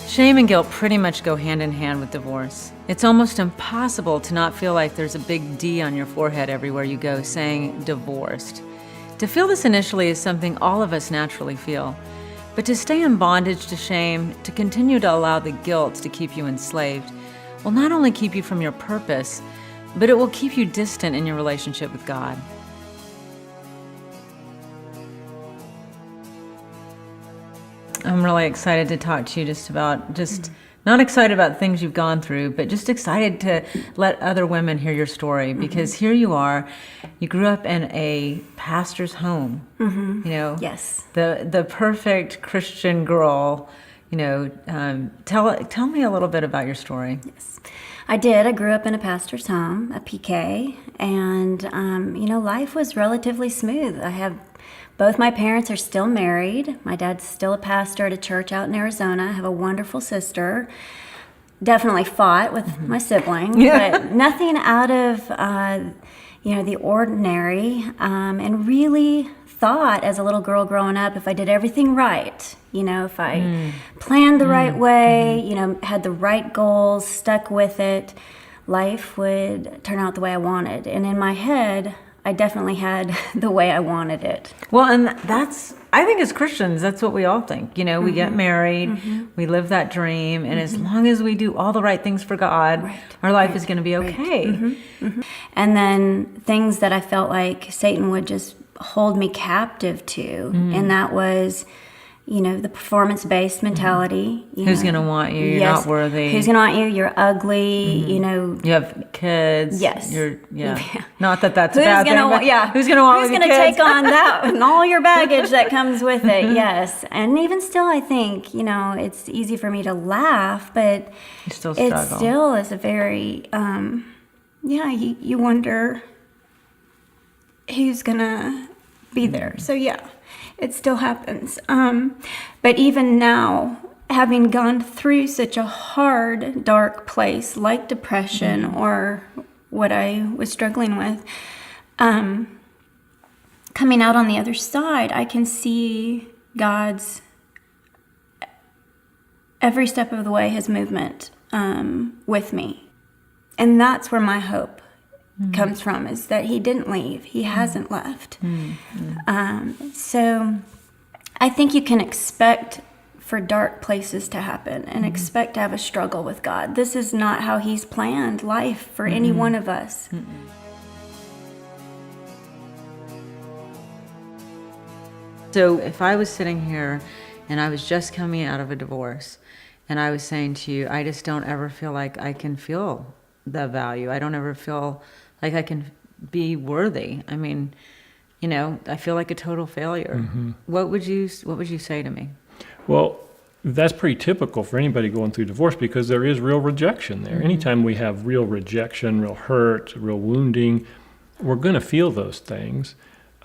Shame and guilt pretty much go hand in hand with divorce. It's almost impossible to not feel like there's a big D on your forehead everywhere you go saying divorced. To feel this initially is something all of us naturally feel. But to stay in bondage to shame, to continue to allow the guilt to keep you enslaved, will not only keep you from your purpose, but it will keep you distant in your relationship with God. I'm really excited to talk to you not excited about things you've gone through, but just excited to let other women hear your story, because here you are, you grew up in a pastor's home, Yes. the perfect Christian girl, tell me a little bit about your story. Yes. I did. I grew up in a pastor's home, a PK, and, life was relatively smooth. Both my parents are still married. My dad's still a pastor at a church out in Arizona. I have a wonderful sister. Definitely fought with my sibling, but nothing out of, the ordinary, and really thought as a little girl growing up, if I did everything right, if I planned the right way, had the right goals, stuck with it, life would turn out the way I wanted. And in my head, I definitely had the way I wanted it. Well, and I think as Christians, that's what we all think. We get married, we live that dream, and as long as we do all the right things for God, our life is going to be okay. And then things that I felt like Satan would just hold me captive to, and that was, the performance-based mentality. Who's going to want you? You're not worthy. Who's going to want you? You're ugly. You have kids. Yes. Not that that's a bad thing. Who's going to want? Who's going to take on that and all your baggage that comes with it? Yes. And even still, I think it's easy for me to laugh, but you still struggle. It still is a very you wonder who's going to be there. So it still happens. But even now, having gone through such a hard, dark place like depression or what I was struggling with, coming out on the other side, I can see God's every step of the way, his movement with me. And that's where my hope comes from, is that he didn't leave. He hasn't left. So I think you can expect for dark places to happen and expect to have a struggle with God. This is not how he's planned life for any one of us. So if I was sitting here and I was just coming out of a divorce and I was saying to you, I just don't ever feel like I can feel the value. I don't ever feel like I can be worthy. I mean, I feel like a total failure. What would you say to me? Well, that's pretty typical for anybody going through divorce, because there is real rejection there. Anytime we have real rejection, real hurt, real wounding, we're going to feel those things.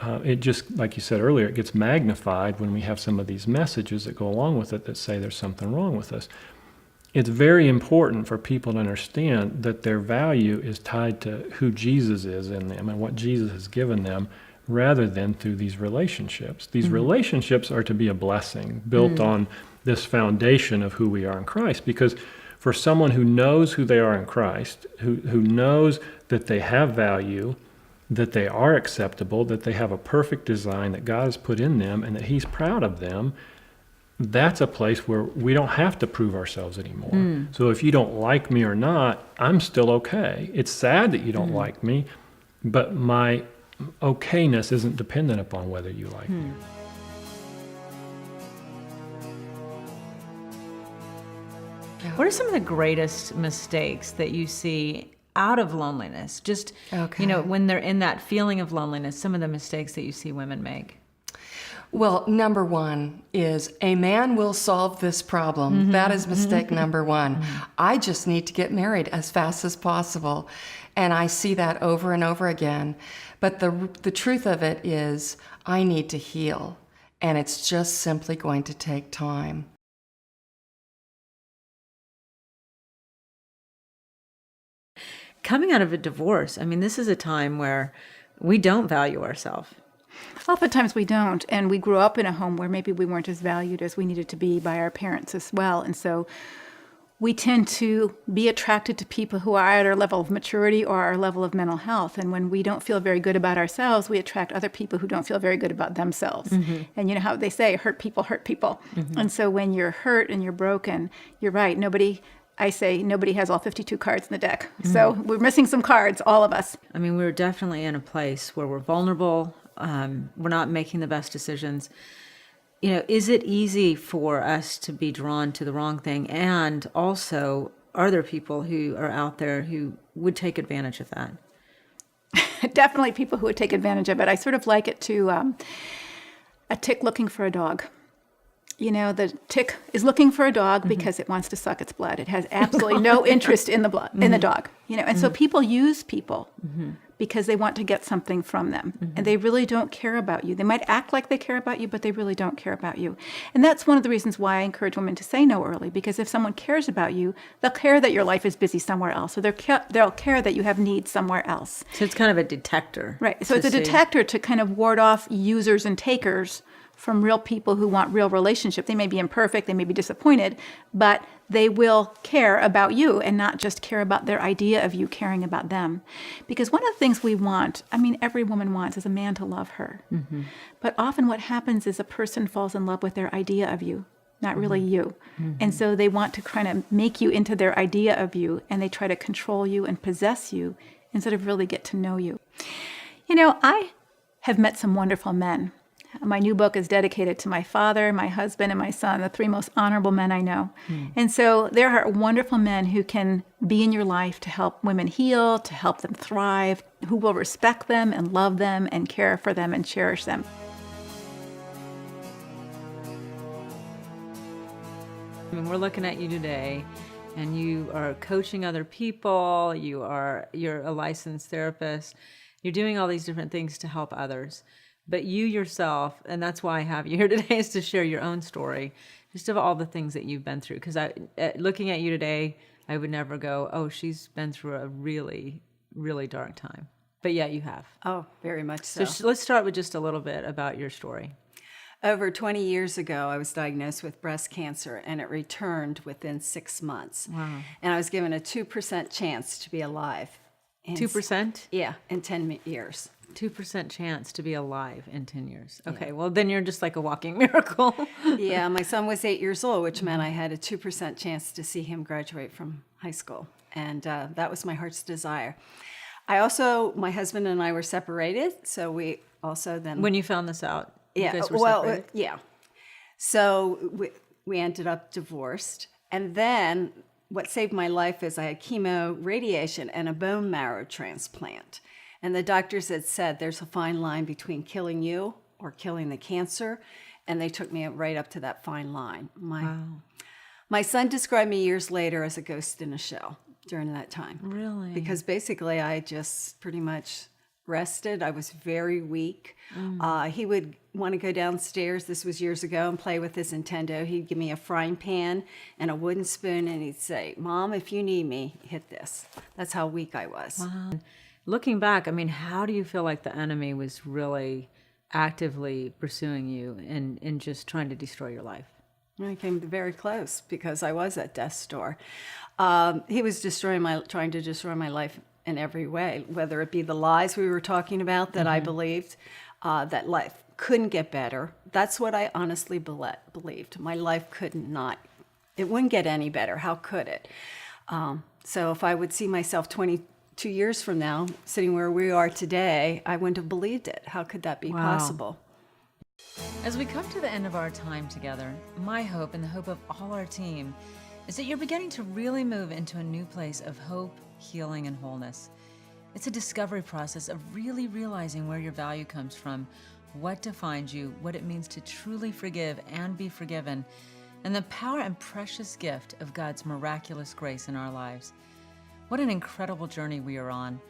It just, like you said earlier, it gets magnified when we have some of these messages that go along with it that say there's something wrong with us. It's very important for people to understand that their value is tied to who Jesus is in them and what Jesus has given them, rather than through these relationships. These relationships are to be a blessing built on this foundation of who we are in Christ. Because for someone who knows who they are in Christ, who knows that they have value, that they are acceptable, that they have a perfect design that God has put in them, and that he's proud of them, that's a place where we don't have to prove ourselves anymore. So if you don't like me or not, I'm still okay. It's sad that you don't like me, but my okayness isn't dependent upon whether you like me. What are some of the greatest mistakes that you see out of loneliness? Just, when they're in that feeling of loneliness, some of the mistakes that you see women make. Well, number one is a man will solve this problem. That is mistake number one. I just need to get married as fast as possible. And I see that over and over again. But the truth of it is I need to heal. And it's just simply going to take time. Coming out of a divorce, I mean, this is a time where we don't value ourselves. Oftentimes we don't, and we grew up in a home where maybe we weren't as valued as we needed to be by our parents as well, and so we tend to be attracted to people who are at our level of maturity or our level of mental health. And when we don't feel very good about ourselves, we attract other people who don't feel very good about themselves. And you know how they say, hurt people hurt people. And so when you're hurt and you're broken, you're right. I say nobody has all 52 cards in the deck. So we're missing some cards, all of us. I mean, we're definitely in a place where we're vulnerable. We're not making the best decisions. You know, is it easy for us to be drawn to the wrong thing? And also, are there people who are out there who would take advantage of that? Definitely people who would take advantage of it. I sort of like it to a tick looking for a dog. You know, the tick is looking for a dog because it wants to suck its blood. It has absolutely no interest in the blood, in the dog. You know, and so people use people because they want to get something from them, and they really don't care about you. They might act like they care about you, but they really don't care about you. And that's one of the reasons why I encourage women to say no early, because if someone cares about you, they'll care that your life is busy somewhere else, or they'll care that you have needs somewhere else. So it's kind of a detector. Right. So it's a detector to kind of ward off users and takers from real people who want real relationship. They may be imperfect, they may be disappointed, but they will care about you and not just care about their idea of you caring about them. Because one of the things we want, I mean, every woman wants, is a man to love her. But often what happens is a person falls in love with their idea of you, not really you. And so they want to kind of make you into their idea of you, and they try to control you and possess you instead of really get to know you. You know, I have met some wonderful men. My new book is dedicated to my father, my husband, and my son, the three most honorable men I know. And so there are wonderful men who can be in your life to help women heal, to help them thrive, who will respect them and love them and care for them and cherish them. I mean, we're looking at you today, and you are coaching other people. You're a licensed therapist. You're doing all these different things to help others. But you yourself, and that's why I have you here today, is to share your own story, just of all the things that you've been through. Because looking at you today, I would never go, oh, she's been through a really, really dark time. But yeah, you have. Oh, very much so. So let's start with just a little bit about your story. Over 20 years ago, I was diagnosed with breast cancer, and it returned within 6 months. Wow. And I was given a 2% chance to be alive. 2%? Yeah, in 10 years. 2% chance to be alive in 10 years. Okay, well, then you're just like a walking miracle. Yeah, my son was 8 years old, which meant I had a 2% chance to see him graduate from high school. And that was my heart's desire. My husband and I were separated, so we also then... When you found this out, you Yeah, guys were well, separated? yeah. So we ended up divorced. And then what saved my life is I had chemo, radiation, and a bone marrow transplant. And the doctors had said there's a fine line between killing you or killing the cancer. And they took me right up to that fine line. My son described me years later as a ghost in a shell during that time. Really? Because basically I just pretty much rested. I was very weak. He would want to go downstairs, this was years ago, and play with his Nintendo. He'd give me a frying pan and a wooden spoon, and he'd say, Mom, if you need me, hit this. That's how weak I was. Wow. Looking back, I mean, how do you feel like the enemy was really actively pursuing you and just trying to destroy your life? I came very close because I was at death's door. He was trying to destroy my life in every way, whether it be the lies we were talking about that I believed, that life couldn't get better. That's what I honestly believed. My life it wouldn't get any better. How could it? So if I would see myself 22 years from now, sitting where we are today, I wouldn't have believed it. How could that be possible? As we come to the end of our time together, my hope and the hope of all our team is that you're beginning to really move into a new place of hope, healing, and wholeness. It's a discovery process of really realizing where your value comes from, what defines you, what it means to truly forgive and be forgiven, and the power and precious gift of God's miraculous grace in our lives. What an incredible journey we are on.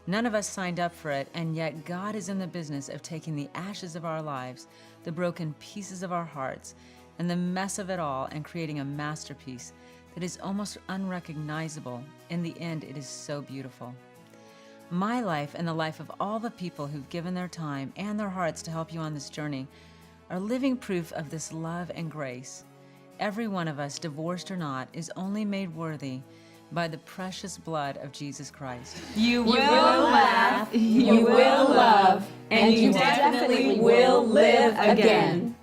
None of us signed up for it, and yet God is in the business of taking the ashes of our lives, the broken pieces of our hearts, and the mess of it all, and creating a masterpiece that is almost unrecognizable. In the end, it is so beautiful. My life and the life of all the people who've given their time and their hearts to help you on this journey are living proof of this love and grace. Every one of us, divorced or not, is only made worthy by the precious blood of Jesus Christ. You will laugh, you will love, and you definitely will live again.